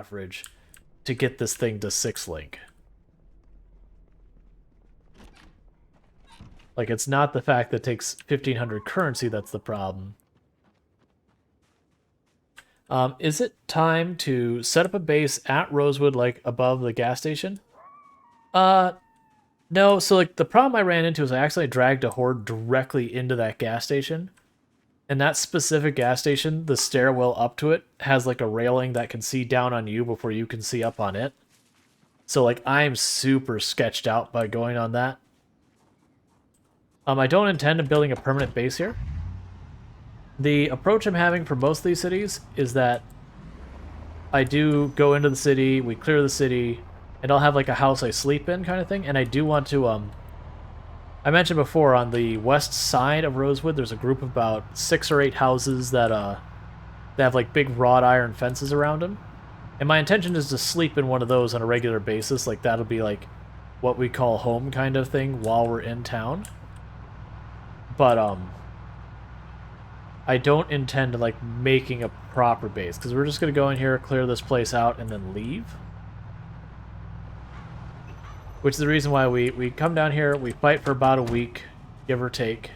average to get this thing to 6 link. Like, it's not the fact that it takes 1,500 currency that's the problem. Is it time to set up a base at Rosewood, like, above the gas station? No, so, like, the problem I ran into is I accidentally dragged a horde directly into that gas station. And that specific gas station, the stairwell up to it, has, like, a railing that can see down on you before you can see up on it. So, like, I'm super sketched out by going on that. I don't intend on building a permanent base here. The approach I'm having for most of these cities is that I do go into the city, we clear the city, and I'll have like a house I sleep in kind of thing. And I do want to, I mentioned before on the west side of Rosewood, there's a group of about 6 or 8 houses that have like big wrought iron fences around them. And my intention is to sleep in one of those on a regular basis. Like that'll be like what we call home kind of thing while we're in town. But I don't intend to like making a proper base because we're just gonna go in here, clear this place out, and then leave. Which is the reason why we come down here, we fight for about a week, give or take.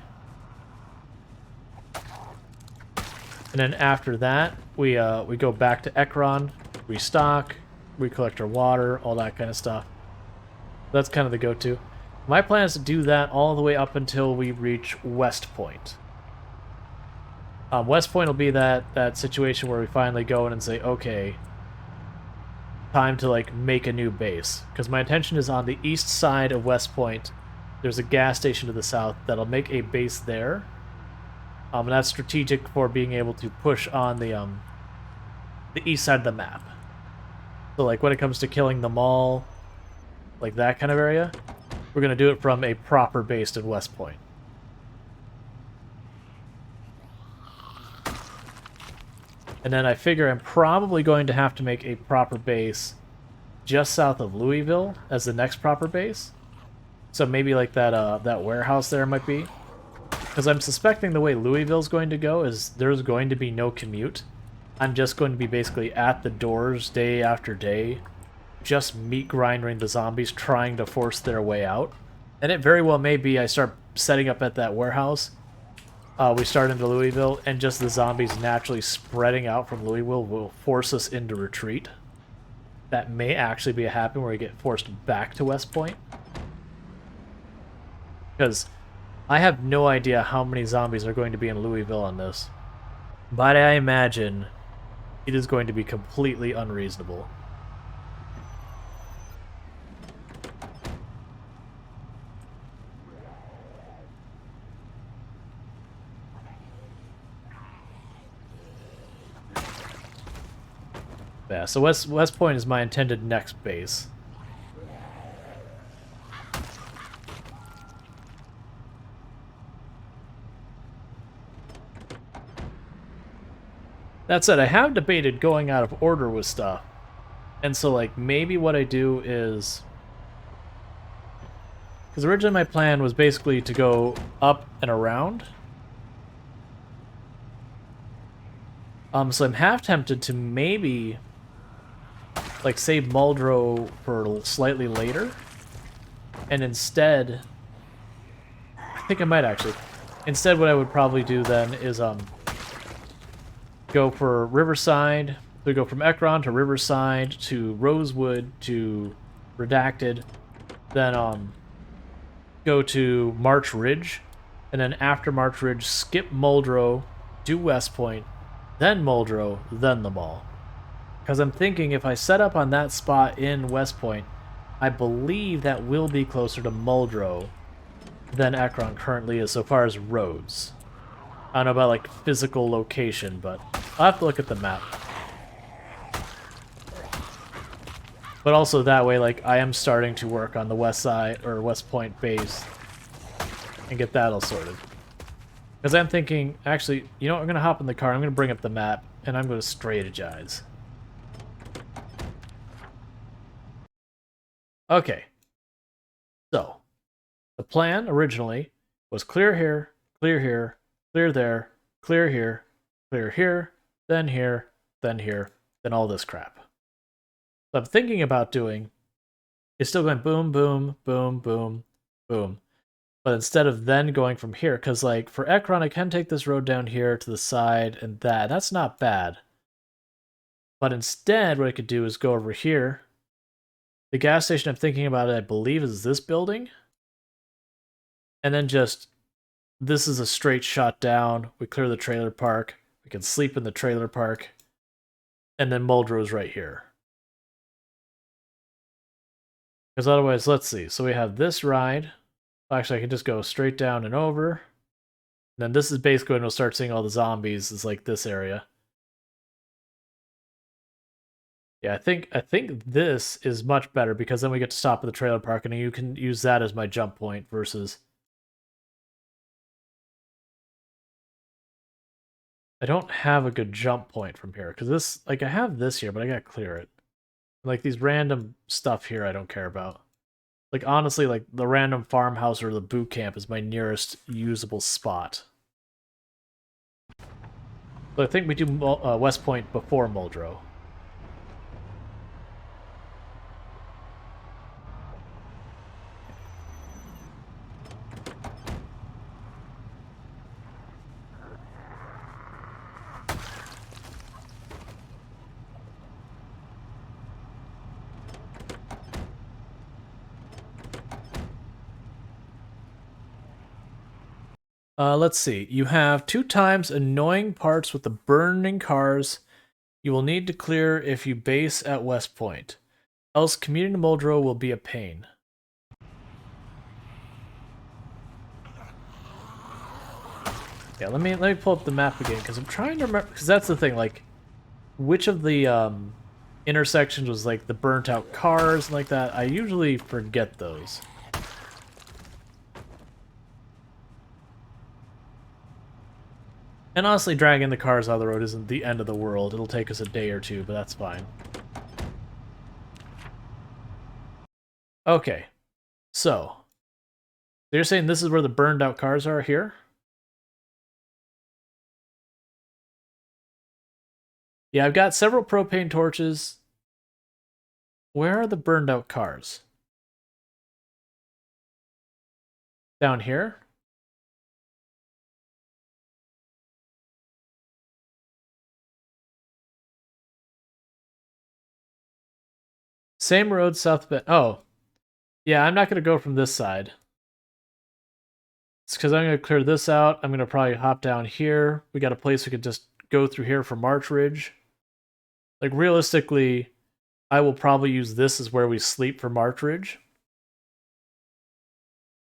And then after that, we go back to Ekron, restock, we collect our water, all that kind of stuff. That's kind of the go-to. My plan is to do that all the way up until we reach West Point. West Point will be that situation where we finally go in and say, okay, time to like make a new base. Because my intention is on the east side of West Point, there's a gas station to the south that'll make a base there. And that's strategic for being able to push on the east side of the map. So like when it comes to killing the mall, like that kind of area, we're going to do it from a proper base in West Point. And then I figure I'm probably going to have to make a proper base just south of Louisville as the next proper base. So maybe like that warehouse there might be. Because I'm suspecting the way Louisville's going to go is there's going to be no commute. I'm just going to be basically at the doors day after day, just meat grinding the zombies trying to force their way out. And it very well may be I start setting up at that warehouse. We start into Louisville, and just the zombies naturally spreading out from Louisville will force us into retreat. That may actually be a happen where we get forced back to West Point. Because I have no idea how many zombies are going to be in Louisville on this. But I imagine it is going to be completely unreasonable. Yeah, so West Point is my intended next base. That said, I have debated going out of order with stuff. And so, like, maybe what I do is... Because originally my plan was basically to go up and around. So I'm half tempted to maybe... like save Muldrow for slightly later, and instead, I think I might actually. Instead, what I would probably do then is go for Riverside. We go from Ekron to Riverside to Rosewood to Redacted, then go to March Ridge, and then after March Ridge, skip Muldrow, do West Point, then Muldrow, then the mall. Because I'm thinking if I set up on that spot in West Point, I believe that will be closer to Muldrow than Ekron currently is so far as roads. I don't know about like physical location, but I'll have to look at the map. But also that way, like, I am starting to work on the west side or West Point base and get that all sorted. Because I'm thinking, actually, you know what, I'm going to hop in the car, I'm going to bring up the map, and I'm going to strategize. Okay, so the plan originally was clear here, clear here, clear there, clear here, then here, then here, then all this crap. what I'm thinking about doing is still going boom, boom, boom, boom, boom. But instead of then going from here, because like for Ekron, I can take this road down here to the side and that. That's not bad. But instead, what I could do is go over here. The gas station I'm thinking about, I believe, is this building. And then just, this is a straight shot down. We clear the trailer park. We can sleep in the trailer park. And then Muldrow's right here. Because otherwise, let's see. So we have this ride. Actually, I can just go straight down and over. And then this is basically when we'll start seeing all the zombies. Is like this area. Yeah, I think this is much better because then we get to stop at the trailer park and you can use that as my jump point versus... I don't have a good jump point from here because this, like I have this here, but I gotta clear it. Like these random stuff here I don't care about. Like honestly, like the random farmhouse or the boot camp is my nearest usable spot. But I think we do West Point before Muldrow. Let's see. You have 2 times annoying parts with the burning cars you will need to clear if you base at West Point. Else commuting to Muldrow will be a pain. Yeah, let me pull up the map again because I'm trying to remember, because that's the thing, like which of the intersections was like the burnt out cars and like that. I usually forget those. And honestly, dragging the cars out of the road isn't the end of the world. It'll take us a day or two, but that's fine. Okay. So, you're saying this is where the burned out cars are here? Yeah, I've got several propane torches. Where are the burned out cars? Down here? Same road, South Bend. Oh. Yeah, I'm not going to go from this side. It's because I'm going to clear this out. I'm going to probably hop down here. We got a place we could just go through here for March Ridge. Like, realistically, I will probably use this as where we sleep for March Ridge.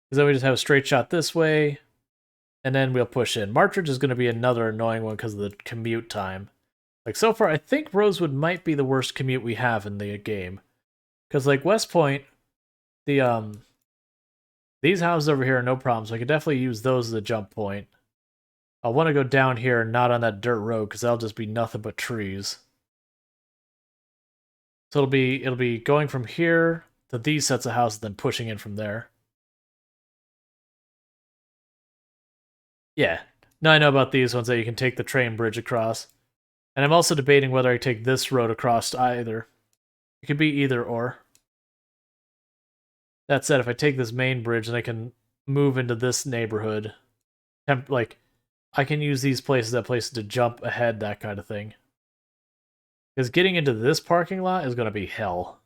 Because then we just have a straight shot this way, and then we'll push in. March Ridge is going to be another annoying one because of the commute time. Like, so far, I think Rosewood might be the worst commute we have in the game. Because, like, West Point, the, these houses over here are no problem, so I could definitely use those as a jump point. I'll want to go down here and not on that dirt road, because that'll just be nothing but trees. So it'll be going from here to these sets of houses, then pushing in from there. Yeah. Now I know about these ones that you can take the train bridge across. And I'm also debating whether I take this road across either. It could be either or. That said, if I take this main bridge, then I can move into this neighborhood. Like, I can use these places to jump ahead, that kind of thing. Because getting into this parking lot is going to be hell.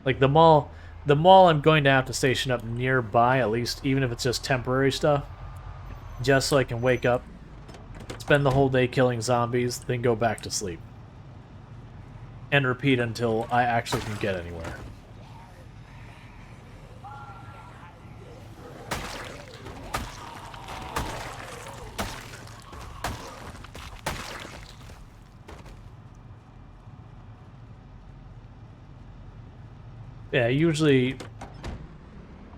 Like, the mall I'm going to have to station up nearby, at least, even if it's just temporary stuff. Just so I can wake up, spend the whole day killing zombies, then go back to sleep. And repeat until I actually can get anywhere. Yeah, usually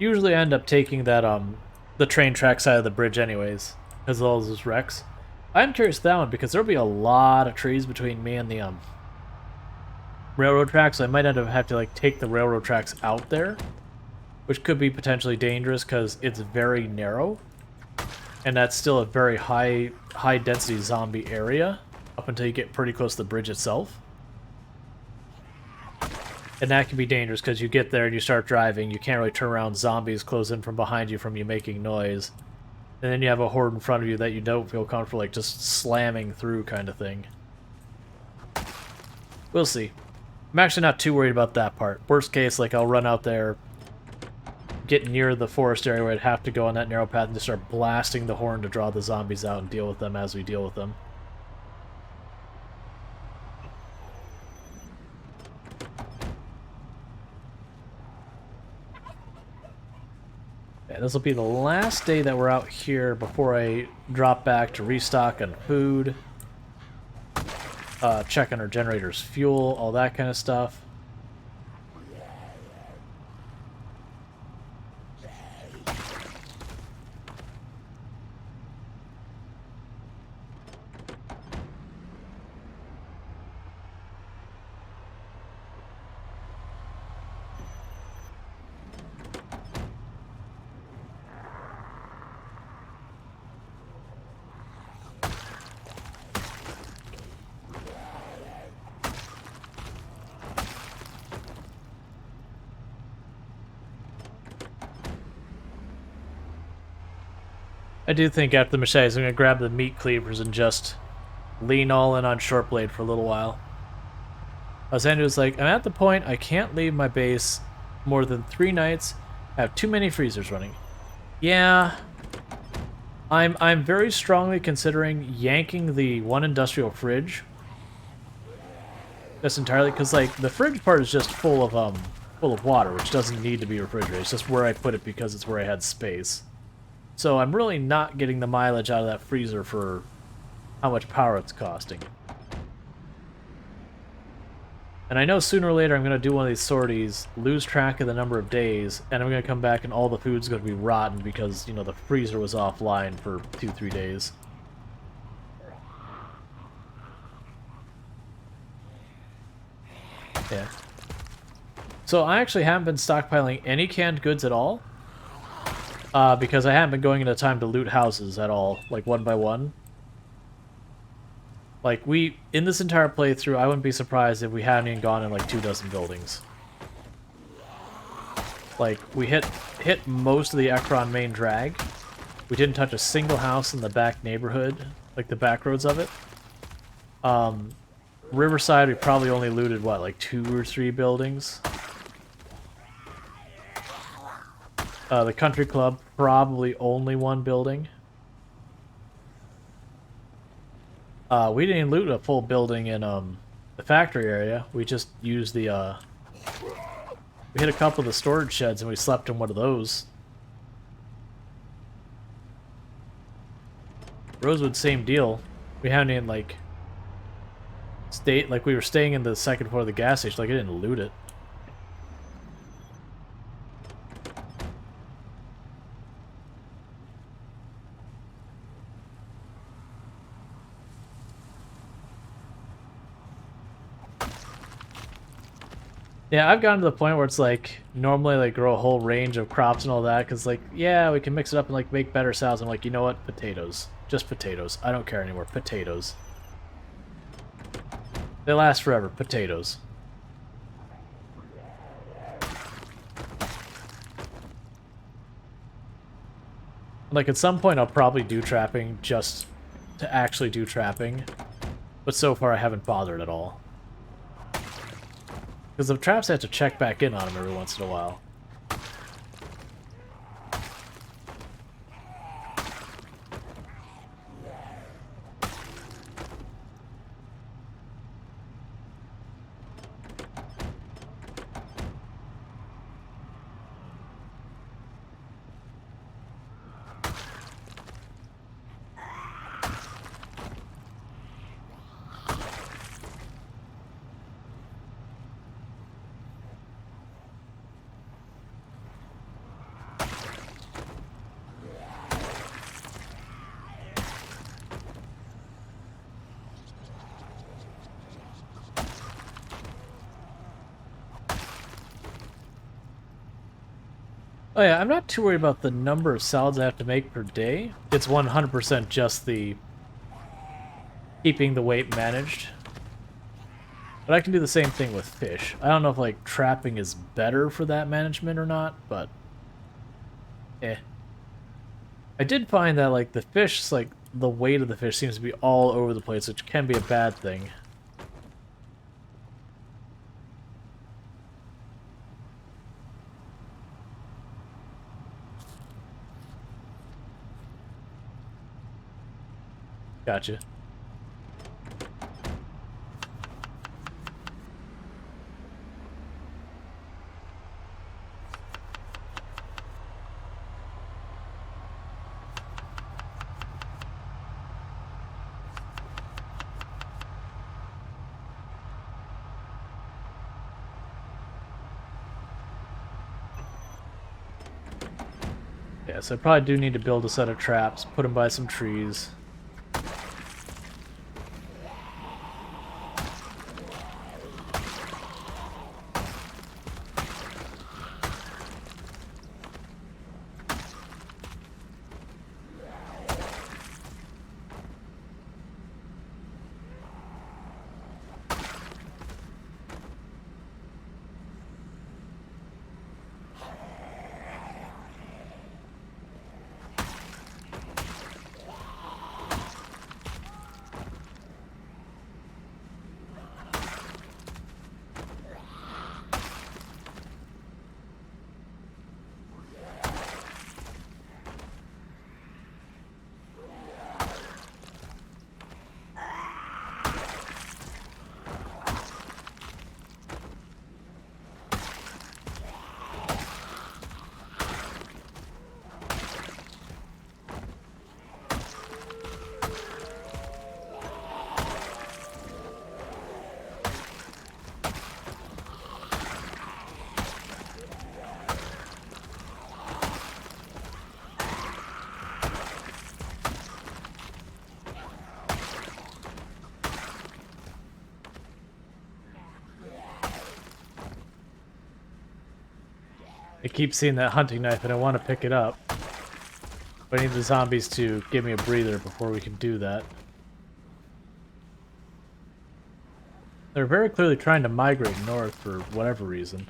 I end up taking that the train track side of the bridge anyways, because of all those wrecks. I'm curious that one because there'll be a lot of trees between me and the railroad tracks, so I might end up have to like take the railroad tracks out there, which could be potentially dangerous because it's very narrow. And that's still a very high density zombie area up until you get pretty close to the bridge itself. And that can be dangerous because you get there and you start driving, you can't really turn around, zombies close in from behind you from you making noise. And then you have a horde in front of you that you don't feel comfortable like just slamming through kind of thing. We'll see. I'm actually not too worried about that part. Worst case, like I'll run out there, get near the forest area where I'd have to go on that narrow path and just start blasting the horn to draw the zombies out and deal with them as we deal with them. Yeah, this will be the last day that we're out here before I drop back to restock on food, check on our generator's fuel, all that kind of stuff. I do think after the machetes, I'm going to grab the meat cleavers and just lean all in on short blade for a little while. As Andrew's like, I'm at the point I can't leave my base more than 3 nights. I have too many freezers running. Yeah, I'm very strongly considering yanking the one industrial fridge. Just entirely, because like the fridge part is just full of water, which doesn't need to be refrigerated. It's just where I put it because it's where I had space. So I'm really not getting the mileage out of that freezer for how much power it's costing. And I know sooner or later I'm going to do one of these sorties, lose track of the number of days, and I'm going to come back and all the food's going to be rotten because, you know, the freezer was offline for 2-3 days. Yeah. So I actually haven't been stockpiling any canned goods at all. Because I haven't been going into time to loot houses at all, like one by one. Like in this entire playthrough, I wouldn't be surprised if we hadn't even gone in like 24 buildings. Like, we hit most of the Ekron main drag. We didn't touch a single house in the back neighborhood, like the back roads of it. Riverside, we probably only looted, what, like 2 or 3 buildings? The country club, probably only 1 building. We didn't loot a full building in the factory area. We just used the we hit a couple of the storage sheds and we slept in one of those. Rosewood, same deal. We haven't even like we were staying in the second floor of the gas station. Like, I didn't loot it. Yeah, I've gotten to the point where it's like, normally like grow a whole range of crops and all that, because like, yeah, we can mix it up and like make better salads. I'm like, you know what? Potatoes. Just potatoes. I don't care anymore. Potatoes. They last forever. Potatoes. Like, at some point I'll probably do trapping just to actually do trapping, but so far I haven't bothered at all. Because the traps have to check back in on them every once in a while. Oh yeah, I'm not too worried about the number of salads I have to make per day. It's 100% just the keeping the weight managed. But I can do the same thing with fish. I don't know if, like, trapping is better for that management or not, but... eh. I did find that, like, the fish, like, the weight of the fish seems to be all over the place, which can be a bad thing. Gotcha. Yeah, so I probably do need to build a set of traps, put them by some trees. I keep seeing that hunting knife and I want to pick it up. But I need the zombies to give me a breather before we can do that. They're very clearly trying to migrate north for whatever reason.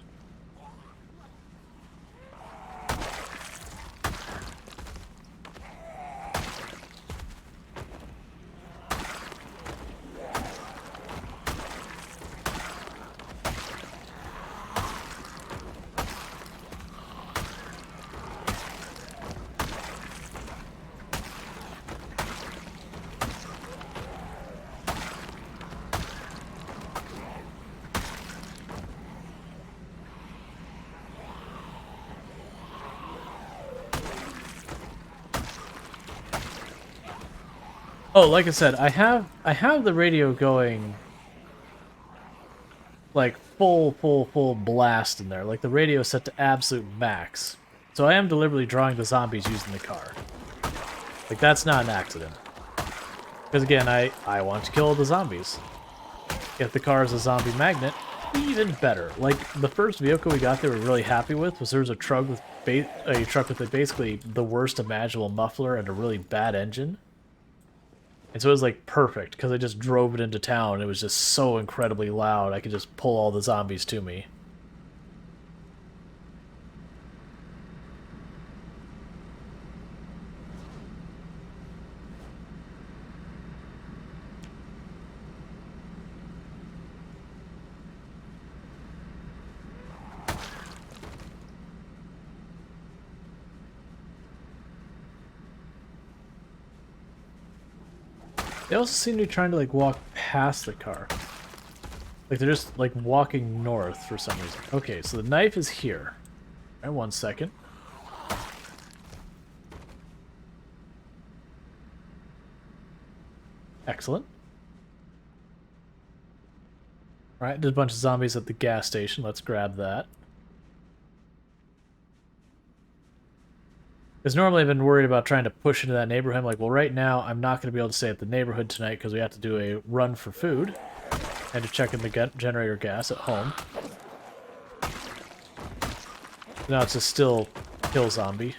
Oh, like I said, I have the radio going like full blast in there. Like the radio is set to absolute max. So I am deliberately drawing the zombies using the car. Like that's not an accident. Because again, I want to kill the zombies. If the car is a zombie magnet, even better. Like the first vehicle we got there, we were really happy with was there was a truck with basically the worst imaginable muffler and a really bad engine. And so it was like perfect because I just drove it into town. It was just so incredibly loud. I could just pull all the zombies to me. They also seem to be trying to like walk past the car. Like they're just like walking north for some reason. Okay, so the knife is here. All right, 1 second. Excellent. All right, there's a bunch of zombies at the gas station. Let's grab that. Because normally I've been worried about trying to push into that neighborhood. I'm like, well, right now I'm not going to be able to stay at the neighborhood tonight because we have to do a run for food and to check in the generator gas at home. Now it's just still kill zombie.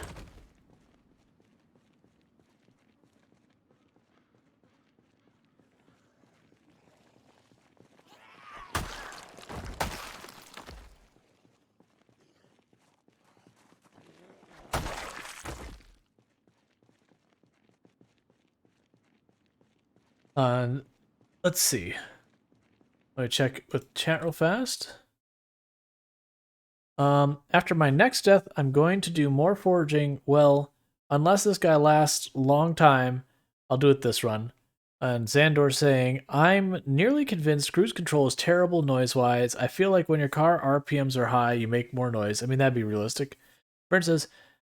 Let's see. Let me check with chat real fast. After my next death, I'm going to do more foraging. Well, unless this guy lasts a long time, I'll do it this run. And Xandor saying, I'm nearly convinced cruise control is terrible noise-wise. I feel like when your car RPMs are high, you make more noise. I mean, that'd be realistic. Brent says,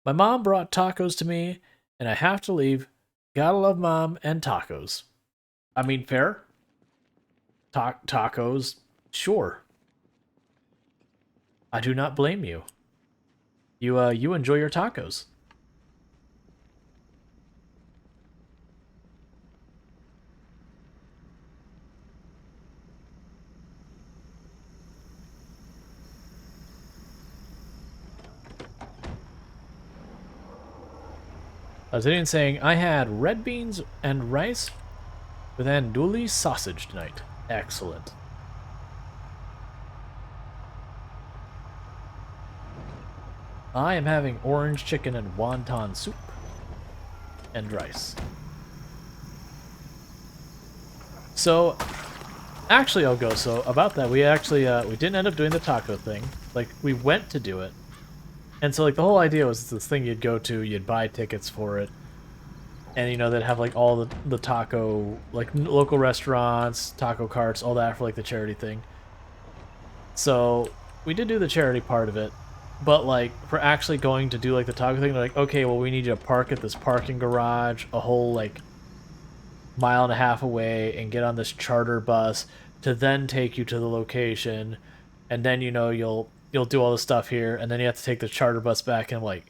my mom brought tacos to me, and I have to leave. Gotta love mom and tacos. I mean, fair. Tacos, sure. I do not blame you. You enjoy your tacos. I was even saying I had red beans and rice with andouille sausage tonight. Excellent. I am having orange chicken and wonton soup and rice. So, actually, I'll go. So about that, we actually we didn't end up doing the taco thing. Like we went to do it, and so like the whole idea was this thing you'd go to, you'd buy tickets for it, and you know they'd have like all the taco like local restaurants, taco carts, all that for like the charity thing. So we did do the charity part of it. But, like, for actually going to do, like, the taco thing, they're like, okay, well, we need you to park at this parking garage a whole, like, mile and a half away and get on this charter bus to then take you to the location. And then, you know, you'll do all the stuff here, and then you have to take the charter bus back. And I'm like,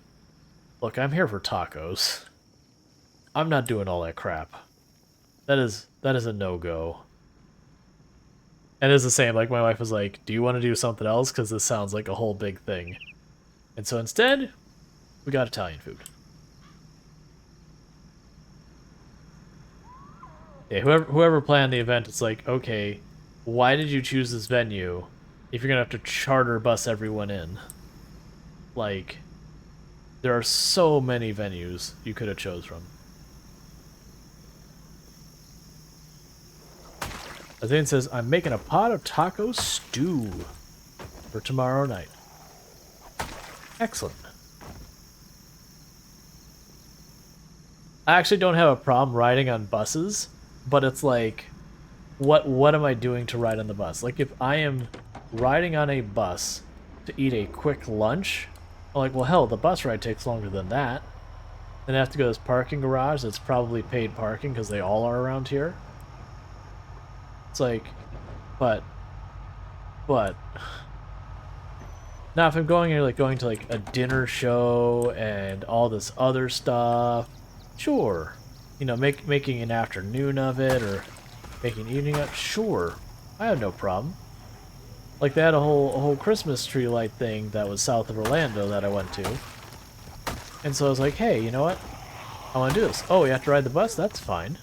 look, I'm here for tacos. I'm not doing all that crap. That is a no-go. And it's the same, like, my wife was like, do you want to do something else? Because this sounds like a whole big thing. And so instead, we got Italian food. Yeah, whoever planned the event, it's like, okay, why did you choose this venue if you're gonna have to charter bus everyone in? Like, there are so many venues you could have chose from. Azane says, I'm making a pot of taco stew for tomorrow night. Excellent. I actually don't have a problem riding on buses, but it's like, what am I doing to ride on the bus? Like, if I am riding on a bus to eat a quick lunch, I'm like, well, hell, the bus ride takes longer than that. Then I have to go to this parking garage that's probably paid parking because they all are around here. It's like, but... Now, if I'm going here, like, going to, like, a dinner show and all this other stuff, sure. You know, making an afternoon of it or making an evening of it, sure. I have no problem. Like, they had a whole Christmas tree light thing that was south of Orlando that I went to. And so I was like, hey, you know what? I want to do this. Oh, you have to ride the bus? That's fine.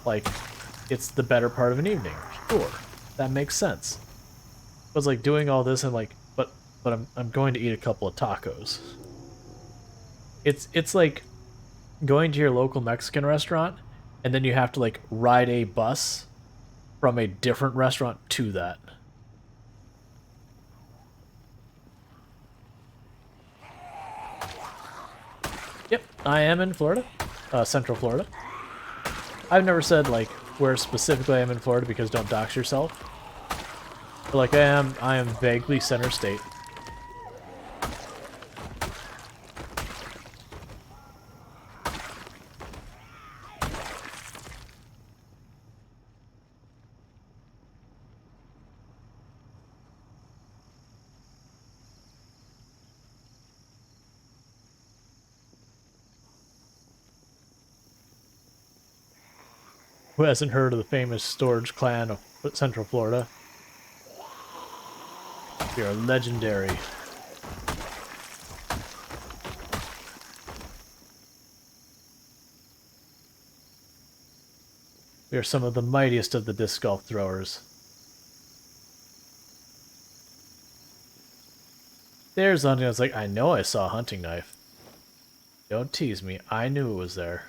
Like, it's the better part of an evening. Sure. That makes sense. I was like doing all this and like, but I'm going to eat a couple of tacos. It's like going to your local Mexican restaurant and then you have to like ride a bus from a different restaurant to that. Yep, I am in Florida, Central Florida. I've never said like where specifically I am in Florida because don't dox yourself. But like I am vaguely center state. Who hasn't heard of the famous storage clan of Central Florida? We are legendary. We are some of the mightiest of the disc golf throwers. There's the hunting. I was like, I know I saw a hunting knife. Don't tease me. I knew it was there.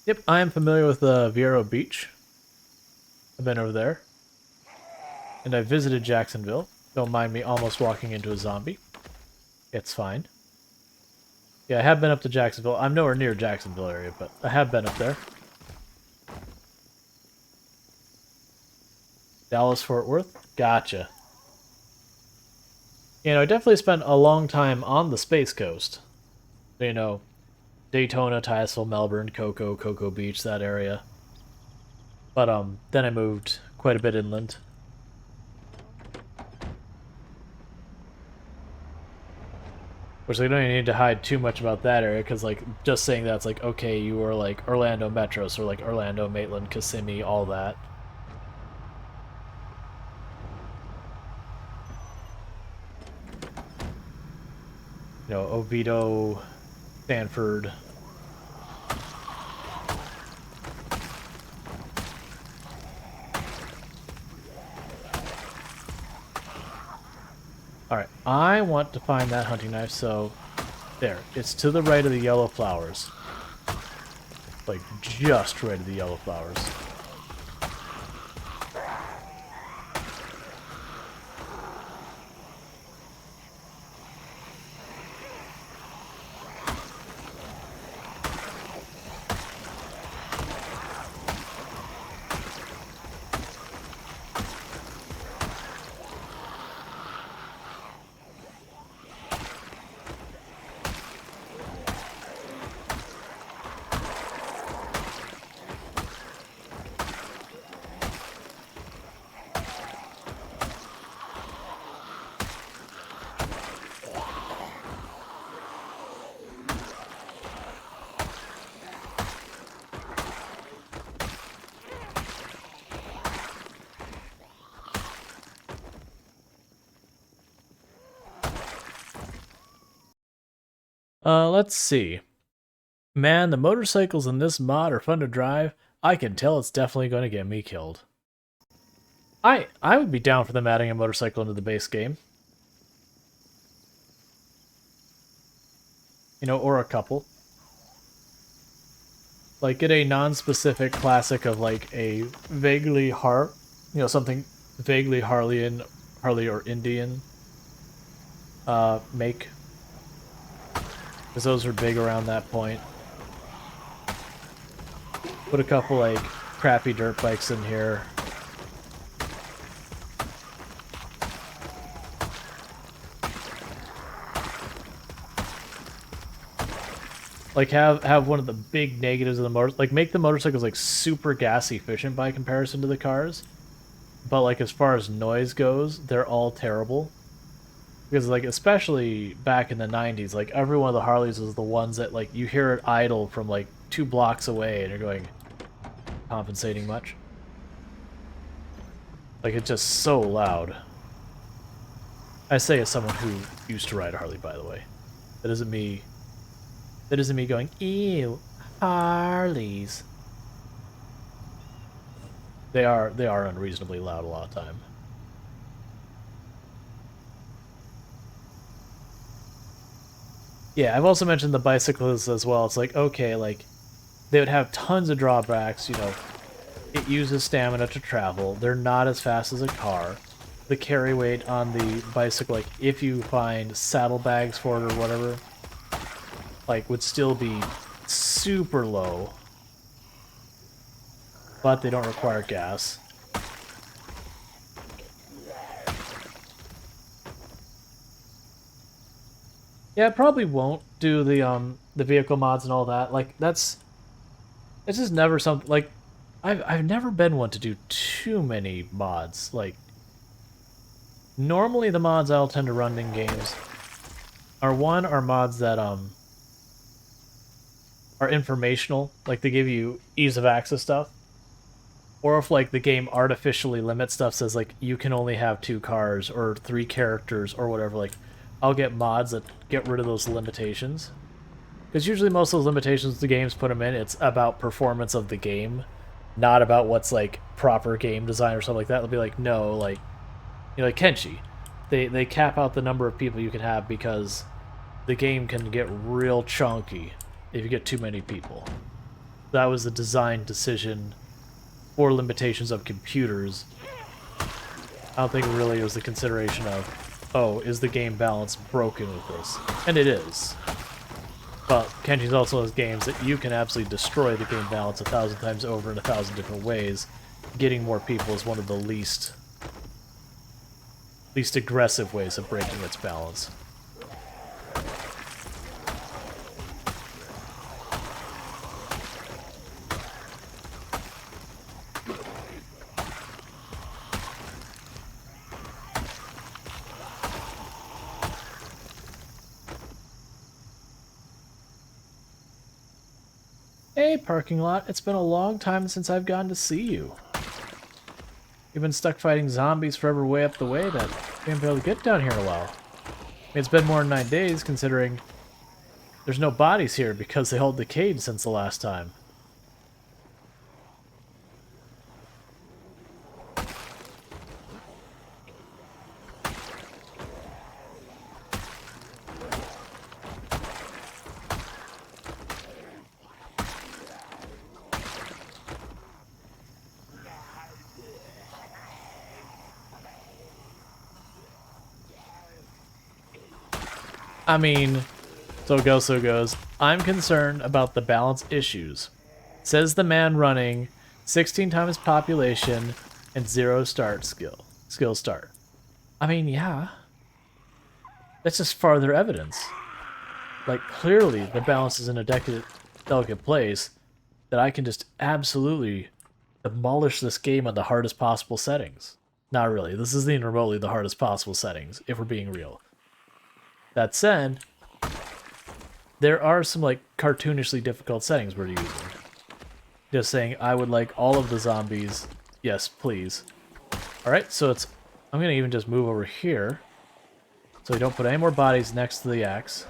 Yep, I am familiar with Vero Beach. I've been over there. And I visited Jacksonville. Don't mind me almost walking into a zombie. It's fine. Yeah, I have been up to Jacksonville. I'm nowhere near Jacksonville area, but I have been up there. Dallas, Fort Worth? Gotcha. You know, I definitely spent a long time on the Space Coast. You know, Daytona, Tyersville, Melbourne, Cocoa Beach, that area. But then I moved quite a bit inland. Which they don't even need to hide too much about that area, because like just saying that's like, okay, you were like Orlando Metro, so like Orlando, Maitland, Kissimmee, all that. You know, Oviedo, Stanford. Alright, I want to find that hunting knife, so there. It's to the right of the yellow flowers. Like, just right of the yellow flowers. Let's see. Man, the motorcycles in this mod are fun to drive. I can tell it's definitely going to get me killed. I would be down for them adding a motorcycle into the base game. You know, or a couple. Like, get a non-specific classic of, like, a vaguely something vaguely Harley or Indian, make. Because those are big around that point. Put a couple, like, crappy dirt bikes in here. Like, have one of the big negatives of the motor... Like, make the motorcycles, like, super gas efficient by comparison to the cars. But, like, as far as noise goes, they're all terrible. Because, like, especially back in the 90s, like, every one of the Harleys was the ones that, like, you hear it idle from, like, 2 blocks away, and you're going, compensating much? Like, it's just so loud. I say as someone who used to ride a Harley, by the way. That isn't me going, ew, Harleys. They are unreasonably loud a lot of time. Yeah, I've also mentioned the bicycles as well. It's like, okay, like, they would have tons of drawbacks, you know. It uses stamina to travel. They're not as fast as a car. The carry weight on the bicycle, like, if you find saddlebags for it or whatever, like, would still be super low. But they don't require gas. Yeah, it probably won't do the vehicle mods and all that. Like, it's just never something, like, I've never been one to do too many mods. Like, normally the mods I'll tend to run in games are mods that are informational, like they give you ease of access stuff. Or if, like, the game artificially limits stuff, says, like, you can only have 2 cars or 3 characters or whatever, like, I'll get mods that get rid of those limitations. Because usually most of those limitations the games put them in, it's about performance of the game, not about what's like proper game design or something like that. They'll be like, no, like, you know, like Kenshi. They cap out the number of people you can have because the game can get real chunky if you get too many people. That was a design decision for limitations of computers. I don't think really it was the consideration of, oh, is the game balance broken with this? And it is. But Kenshi's also those games that you can absolutely destroy the game balance 1,000 times over in 1,000 different ways. Getting more people is one of the least aggressive ways of breaking its balance. Hey, parking lot. It's been a long time since I've gone to see you. You've been stuck fighting zombies forever way up the way that we haven't been able to get down here in a while. I mean, it's been more than 9 days, considering there's no bodies here because they all decayed since the last time. I mean, so goes. I'm concerned about the balance issues. Says the man running 16 times population and 0 skill start. I mean, yeah. That's just farther evidence. Like, clearly the balance is in a delicate place that I can just absolutely demolish this game on the hardest possible settings. Not really. This isn't even remotely the hardest possible settings, if we're being real. That said, there are some, like, cartoonishly difficult settings we're using. Just saying, I would like all of the zombies. Yes, please. Alright, so it's... I'm gonna even just move over here. So we don't put any more bodies next to the axe.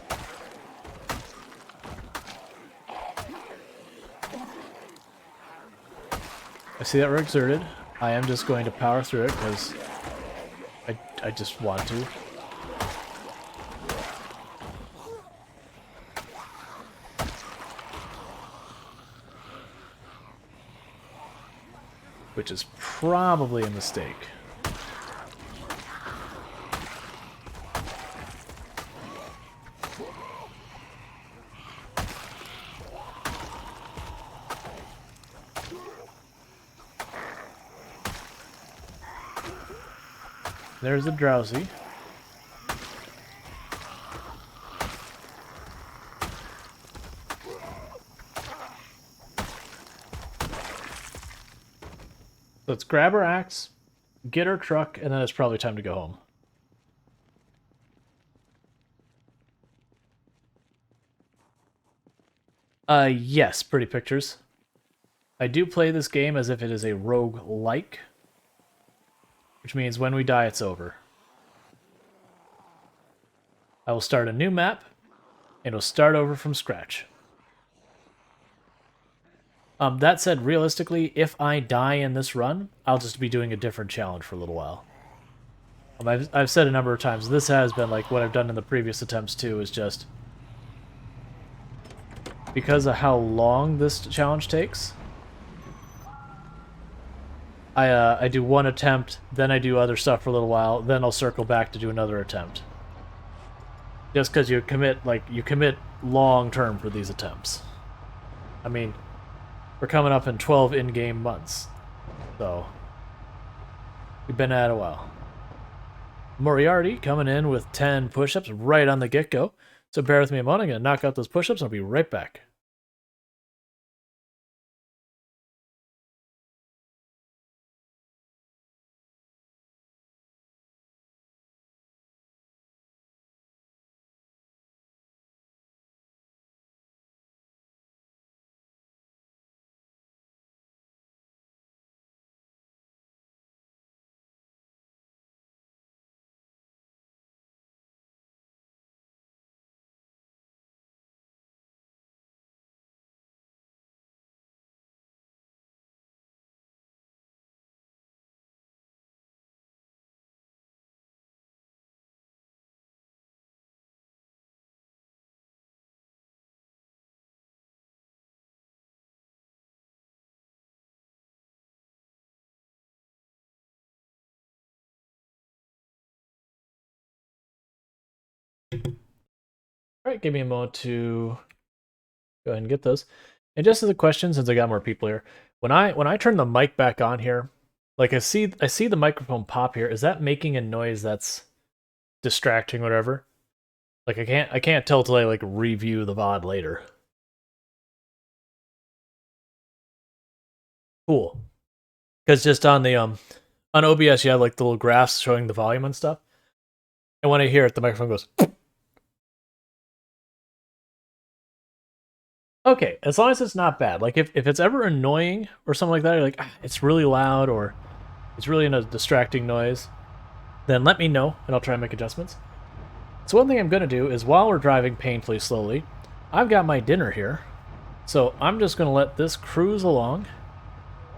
I see that we're exerted. I am just going to power through it, because I just want to. Which is probably a mistake. There's the drowsy. Let's grab our axe, get our truck, and then it's probably time to go home. Yes, pretty pictures. I do play this game as if it is a rogue-like, which means when we die, it's over. I will start a new map, and we'll start over from scratch. That said, realistically, if I die in this run, I'll just be doing a different challenge for a little while. I've said a number of times, this has been like what I've done in the previous attempts too, is just because of how long this challenge takes. I do one attempt, then I do other stuff for a little while, then I'll circle back to do another attempt. Just because you commit long term for these attempts. I mean, we're coming up in 12 in-game months, so we've been at it a while. Moriarty coming in with 10 push-ups right on the get-go. So bear with me a moment, I'm going to knock out those push-ups and I'll be right back. All right, give me a moment to go ahead and get those. And just as a question, since I got more people here, when I turn the mic back on here, like I see the microphone pop here. Is that making a noise that's distracting, whatever? Like I can't tell till I like review the VOD later. Cool. Because just on the on OBS you have like the little graphs showing the volume and stuff. And when I hear it, the microphone goes. Okay, as long as it's not bad. Like if it's ever annoying or something like that, you're like, it's really loud or it's really in a distracting noise, then let me know and I'll try and make adjustments. So one thing I'm gonna do is while we're driving painfully slowly, I've got my dinner here. So I'm just gonna let this cruise along.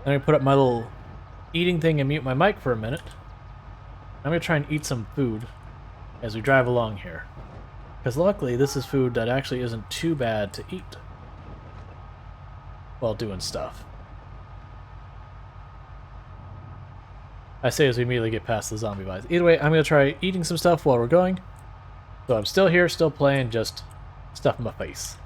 I'm gonna put up my little eating thing and mute my mic for a minute. I'm gonna try and eat some food as we drive along here. Because luckily this is food that actually isn't too bad to eat while doing stuff. I say as we immediately get past the zombie vibes. Either way, I'm going to try eating some stuff while we're going. So I'm still here, still playing, just stuff in my face.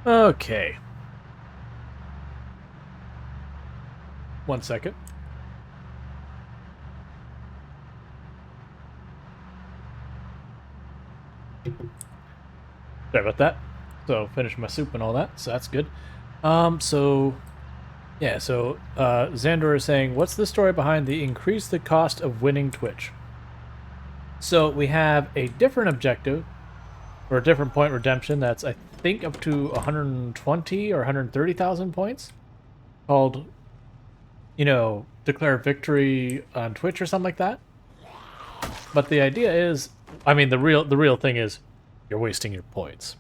Okay. 1 second. Sorry about that. So finished my soup and all that, so that's good. Xandor is saying, what's the story behind the increase the cost of winning Twitch? So we have a different objective, or a different point redemption that's, I think, up to 120 or 130,000 points, called, declare victory on Twitch or something like that. But the idea is, I mean, the real thing is, you're wasting your points.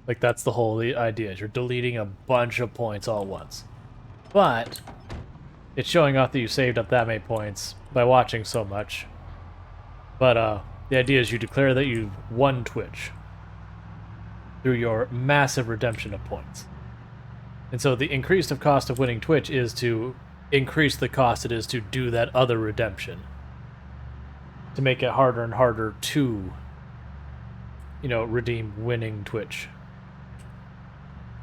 Like, that's the idea, is you're deleting a bunch of points all at once. But it's showing off that you saved up that many points by watching so much. But the idea is you declare that you've won Twitch through your massive redemption of points. And so the increased of cost of winning Twitch is to increase the cost it is to do that other redemption. To make it harder and harder to, redeem winning Twitch.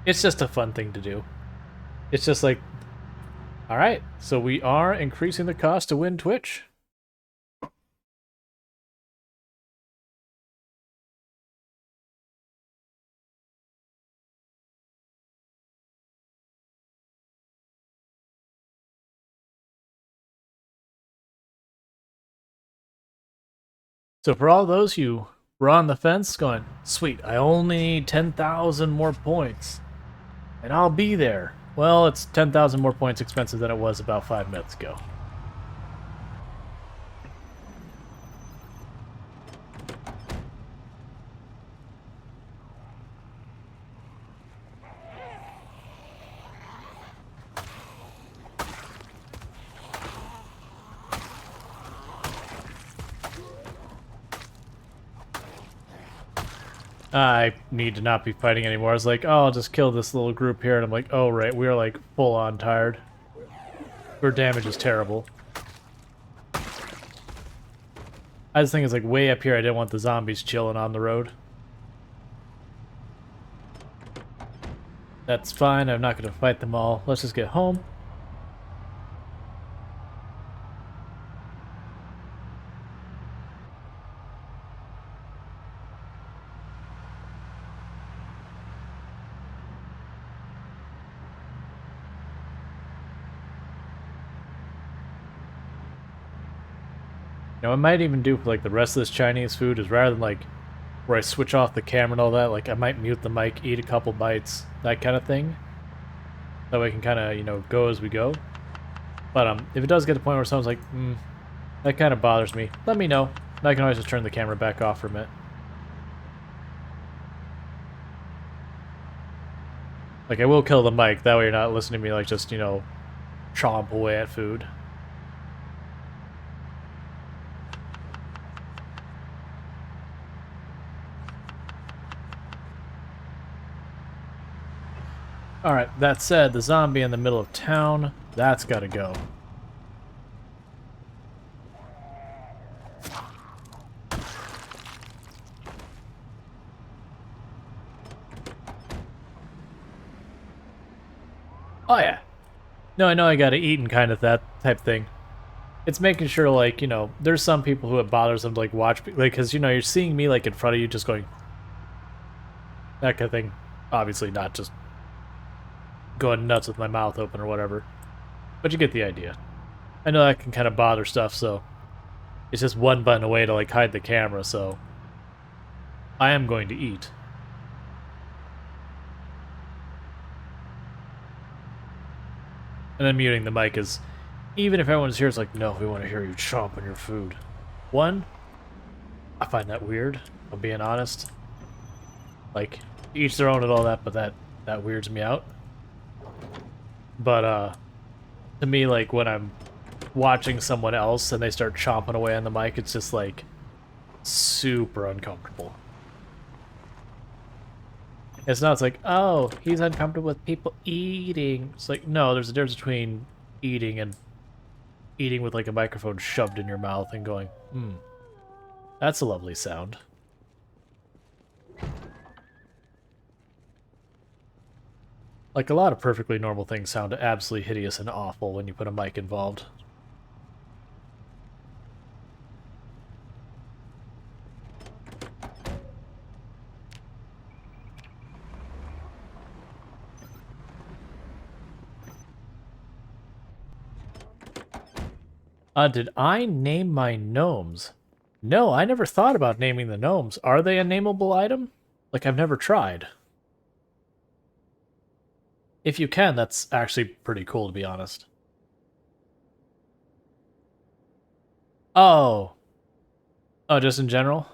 It's just a fun thing to do. It's just like, alright, so we are increasing the cost to win Twitch. So for all those who were on the fence going, sweet, I only need 10,000 more points, and I'll be there. Well, it's 10,000 more points expensive than it was about 5 minutes ago. I need to not be fighting anymore. I was like, oh, I'll just kill this little group here, and I'm like, oh, right, we're like full on tired. Our damage is terrible. I just think it's like way up here. I didn't want the zombies chilling on the road. That's fine. I'm not going to fight them all. Let's just get home. I might even do for like the rest of this Chinese food is rather than like where I switch off the camera and all that, like I might mute the mic, eat a couple bites, that kind of thing. That way I can kind of, go as we go. But if it does get to the point where someone's like, that kind of bothers me, let me know. And I can always just turn the camera back off for a minute. Like, I will kill the mic, that way you're not listening to me, like, just, chomp away at food. Alright, that said, the zombie in the middle of town, that's gotta go. Oh yeah. No, I know I gotta eat and kind of that type thing. It's making sure, like, there's some people who it bothers them to, like, watch, like, because, you're seeing me, like, in front of you just going, that kind of thing. Obviously not just going nuts with my mouth open or whatever. But you get the idea. I know that can kind of bother stuff, so it's just one button away to, like, hide the camera, so I am going to eat. And then muting the mic is, even if everyone's here, it's like, no, we want to hear you chomp on your food. One, I find that weird, if I'm being honest. Like, each their own and all that, but that weirds me out. But, to me, like, when I'm watching someone else and they start chomping away on the mic, it's just, like, super uncomfortable. It's not, it's like, oh, he's uncomfortable with people eating. It's like, no, there's a difference between eating and eating with, like, a microphone shoved in your mouth and going, that's a lovely sound. Like, a lot of perfectly normal things sound absolutely hideous and awful when you put a mic involved. Did I name my gnomes? No, I never thought about naming the gnomes. Are they a nameable item? Like, I've never tried. If you can, that's actually pretty cool, to be honest. Oh. Oh, just in general?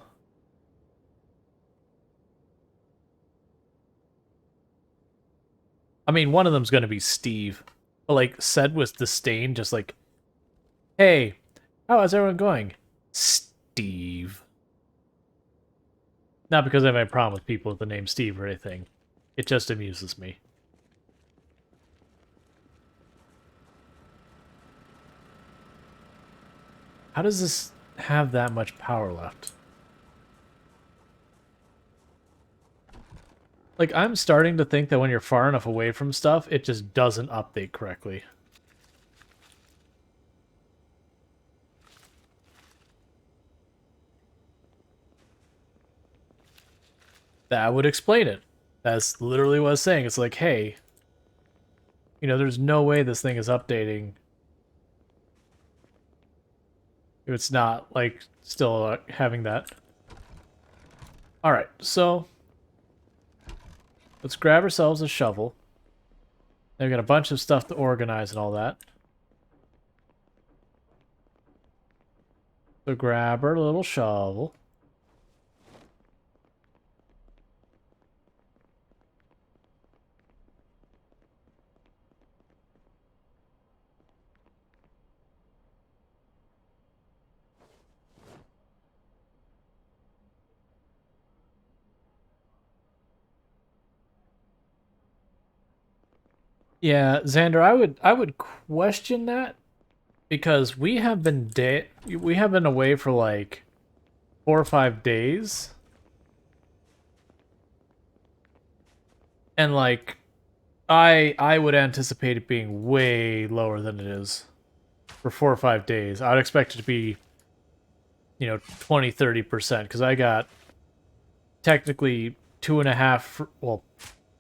I mean, one of them's gonna be Steve. But, like, said with disdain, just like, hey, how is everyone going? Steve. Not because I have a problem with people with the name Steve or anything. It just amuses me. How does this have that much power left? Like, I'm starting to think that when you're far enough away from stuff, it just doesn't update correctly. That would explain it. That's literally what I was saying. It's like, hey, you know, there's no way this thing is updating if it's not, like, still having that. Alright, so let's grab ourselves a shovel. Then we got a bunch of stuff to organize and all that. So grab our little shovel. Yeah, Xander, I would question that because we have been away for like 4 or 5 days, and like I would anticipate it being way lower than it is for 4 or 5 days. I'd expect it to be, you know, 20-30% because I got technically two and a half, well,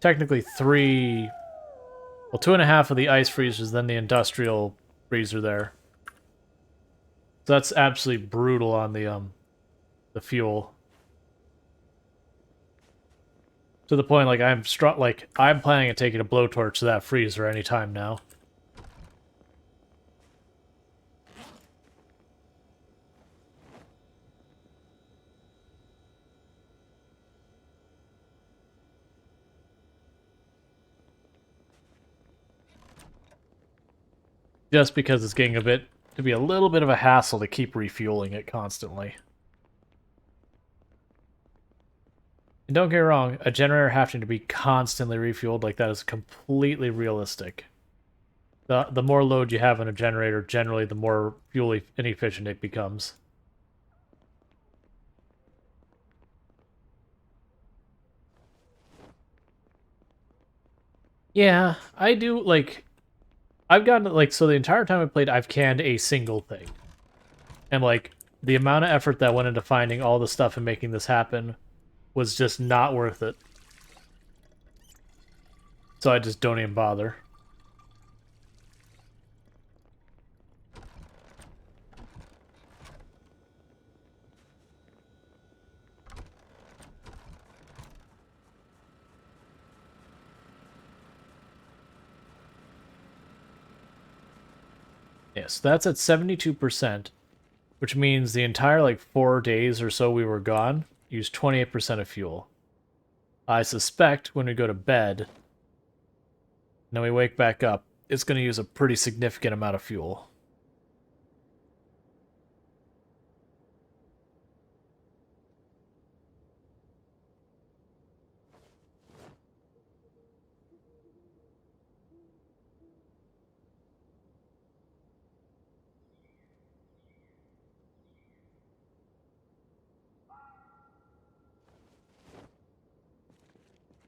technically three, well, two and a half of the ice freezers, then the industrial freezer there. So that's absolutely brutal on the fuel. To the point, like, I'm planning on taking a blowtorch to that freezer anytime now. Just because it's getting to be a little bit of a hassle to keep refueling it constantly. And don't get me wrong, a generator having to be constantly refueled like that is completely realistic. The more load you have on a generator, generally the more fuel inefficient it becomes. Yeah, I do, like, I've gotten, like, so the entire time I played, I've canned a single thing. And, like, the amount of effort that went into finding all the stuff and making this happen was just not worth it. So I just don't even bother. Yes, that's at 72%, which means the entire, like, 4 days or so we were gone used 28% of fuel. I suspect when we go to bed, and then we wake back up, it's going to use a pretty significant amount of fuel.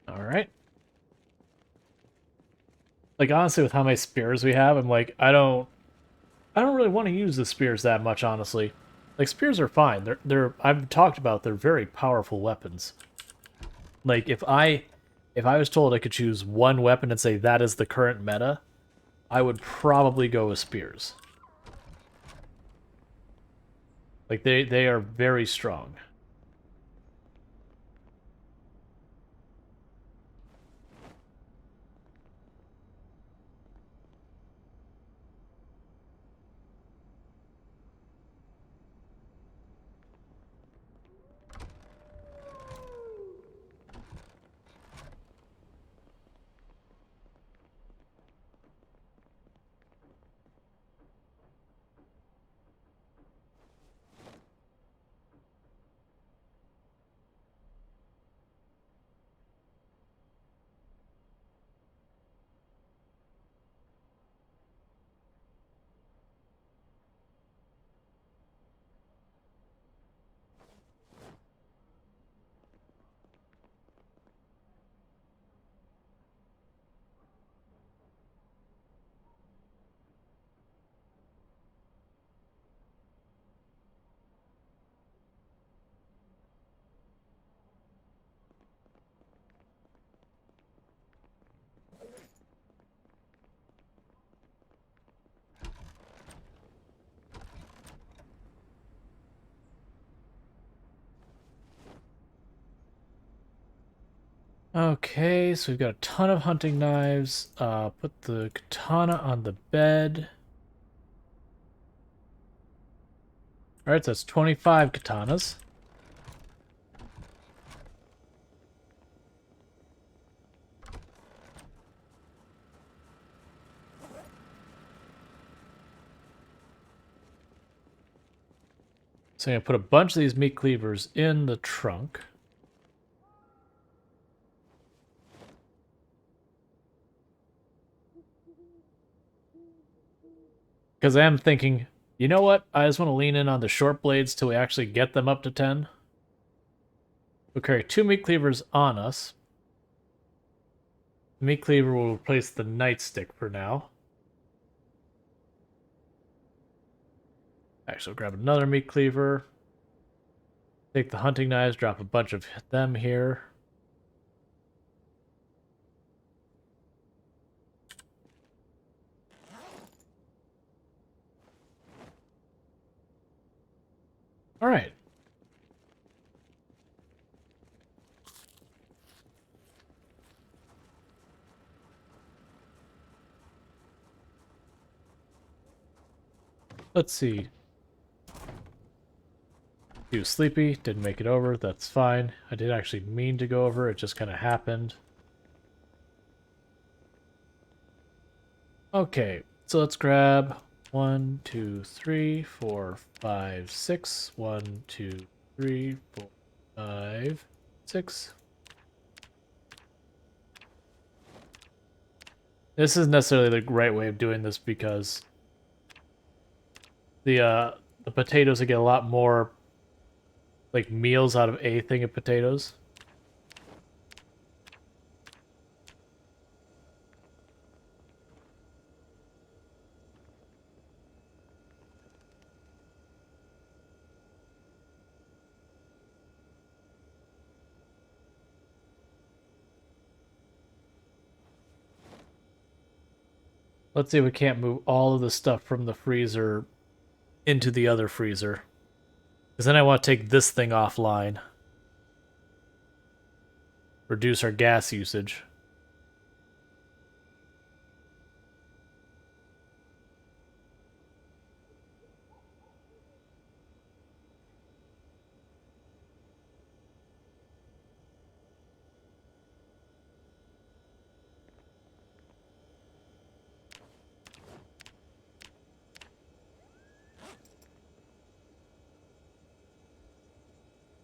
All right. Like, honestly, with how many spears we have, I'm like, I don't really want to use the spears that much, honestly. Like, spears are fine. I've talked about they're very powerful weapons. Like, if I was told I could choose one weapon and say that is the current meta, I would probably go with spears. Like, they are very strong. Okay, so we've got a ton of hunting knives. Put the katana on the bed. Alright, so that's 25 katanas. So I'm going to put a bunch of these meat cleavers in the trunk. Because I am thinking, you know what? I just want to lean in on the short blades till we actually get them up to 10. We'll carry 2 meat cleavers on us. The meat cleaver will replace the nightstick for now. Actually, we'll grab another meat cleaver. Take the hunting knives, drop a bunch of them here. All right. Let's see. He was sleepy, didn't make it over, that's fine. I did actually mean to go over, it just kind of happened. Okay, so let's grab 1, 2, 3, 4, 5, 6. 1, 2, 3, 4, 5, 6. This isn't necessarily the right way of doing this because the potatoes will get a lot more like meals out of a thing of potatoes. Let's see if we can't move all of the stuff from the freezer into the other freezer. Because then I want to take this thing offline. Reduce our gas usage.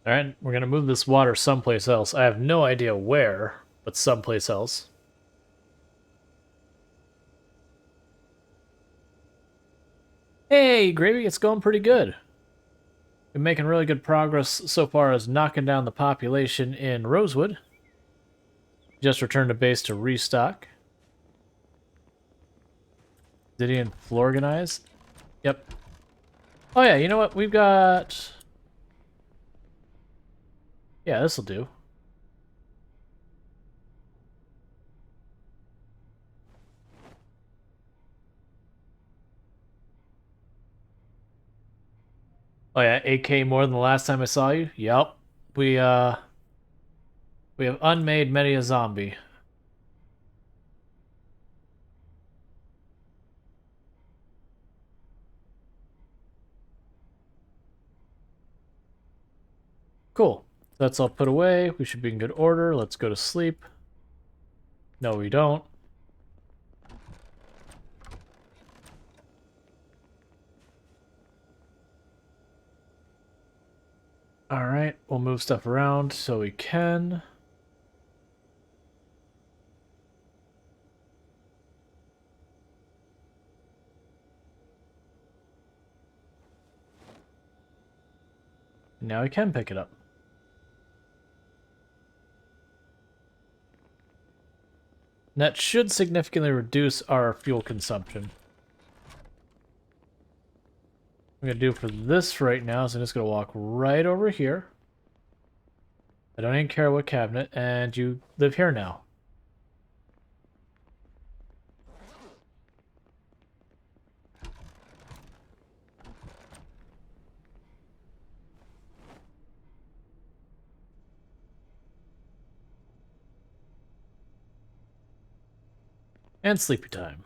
Alright, we're going to move this water someplace else. I have no idea where, but someplace else. Hey, Gravy, it's going pretty good. Been making really good progress so far as knocking down the population in Rosewood. Just returned to base to restock. Obsidian Florganized. Yep. Oh yeah, you know what? We've got... Yeah, this'll do. Oh yeah, 8K more than the last time I saw you? Yep. We have unmade many a zombie. Cool. That's all put away. We should be in good order. Let's go to sleep. No, we don't. Alright, we'll move stuff around so we can. Now we can pick it up. And that should significantly reduce our fuel consumption. What I'm going to do for this right now is I'm just going to walk right over here. I don't even care what cabinet, and you live here now. And sleepy time.